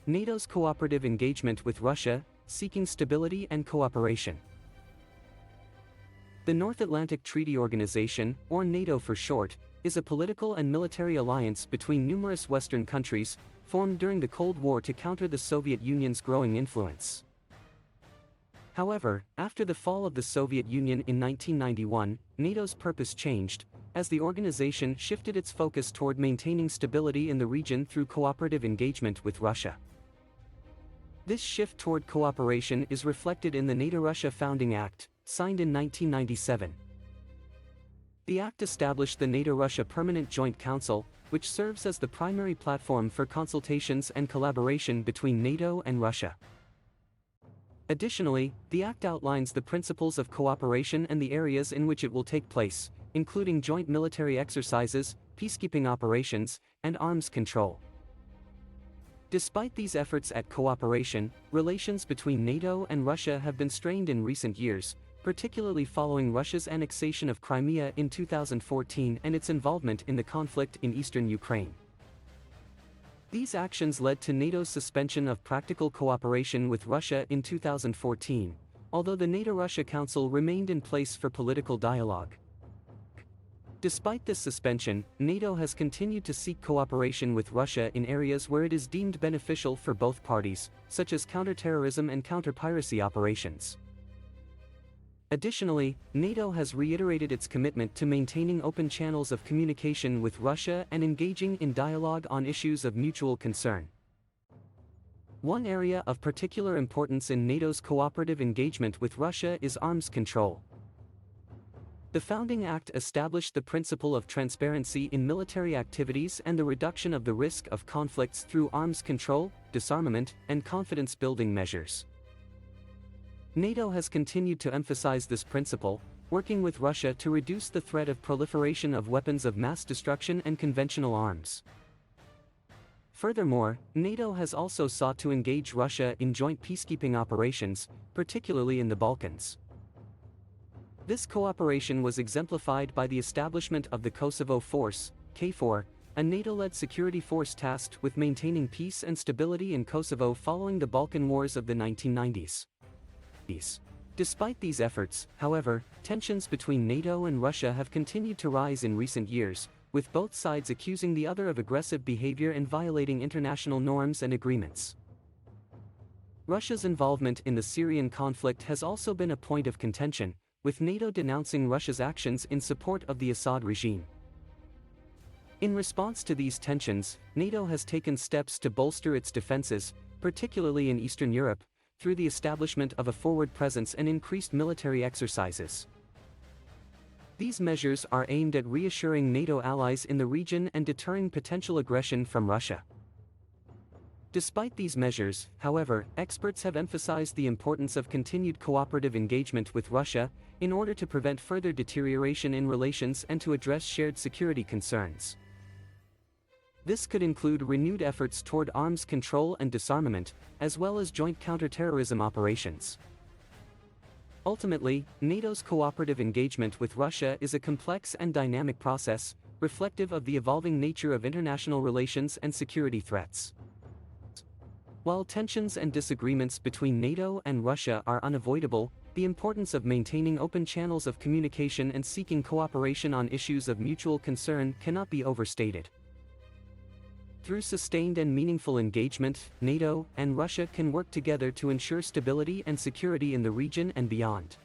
NATO's cooperative engagement with Russia, seeking stability and cooperation. The North Atlantic Treaty Organization, or NATO for short, is a political and military alliance between numerous Western countries, formed during the Cold War to counter the Soviet Union's growing influence. However, after the fall of the Soviet Union in 1991, NATO's purpose changed, as the organization shifted its focus toward maintaining stability in the region through cooperative engagement with Russia. This shift toward cooperation is reflected in the NATO-Russia Founding Act, signed in 1997. The act established the NATO-Russia Permanent Joint Council, which serves as the primary platform for consultations and collaboration between NATO and Russia. Additionally, the act outlines the principles of cooperation and the areas in which it will take place, including joint military exercises, peacekeeping operations, and arms control. Despite these efforts at cooperation, relations between NATO and Russia have been strained in recent years, particularly following Russia's annexation of Crimea in 2014 and its involvement in the conflict in eastern Ukraine. These actions led to NATO's suspension of practical cooperation with Russia in 2014, although the NATO-Russia Council remained in place for political dialogue. Despite this suspension, NATO has continued to seek cooperation with Russia in areas where it is deemed beneficial for both parties, such as counterterrorism and counter-piracy operations. Additionally, NATO has reiterated its commitment to maintaining open channels of communication with Russia and engaging in dialogue on issues of mutual concern. One area of particular importance in NATO's cooperative engagement with Russia is arms control. The Founding Act established the principle of transparency in military activities and the reduction of the risk of conflicts through arms control, disarmament, and confidence-building measures. NATO has continued to emphasize this principle, working with Russia to reduce the threat of proliferation of weapons of mass destruction and conventional arms. Furthermore, NATO has also sought to engage Russia in joint peacekeeping operations, particularly in the Balkans. This cooperation was exemplified by the establishment of the Kosovo Force, KFOR, a NATO-led security force tasked with maintaining peace and stability in Kosovo following the Balkan Wars of the 1990s. Despite these efforts, however, tensions between NATO and Russia have continued to rise in recent years, with both sides accusing the other of aggressive behavior and violating international norms and agreements. Russia's involvement in the Syrian conflict has also been a point of contention, with NATO denouncing Russia's actions in support of the Assad regime. In response to these tensions, NATO has taken steps to bolster its defenses, particularly in Eastern Europe, through the establishment of a forward presence and increased military exercises. These measures are aimed at reassuring NATO allies in the region and deterring potential aggression from Russia. Despite these measures, however, experts have emphasized the importance of continued cooperative engagement with Russia, in order to prevent further deterioration in relations and to address shared security concerns. This could include renewed efforts toward arms control and disarmament, as well as joint counterterrorism operations. Ultimately, NATO's cooperative engagement with Russia is a complex and dynamic process, reflective of the evolving nature of international relations and security threats. While tensions and disagreements between NATO and Russia are unavoidable, the importance of maintaining open channels of communication and seeking cooperation on issues of mutual concern cannot be overstated. Through sustained and meaningful engagement, NATO and Russia can work together to ensure stability and security in the region and beyond.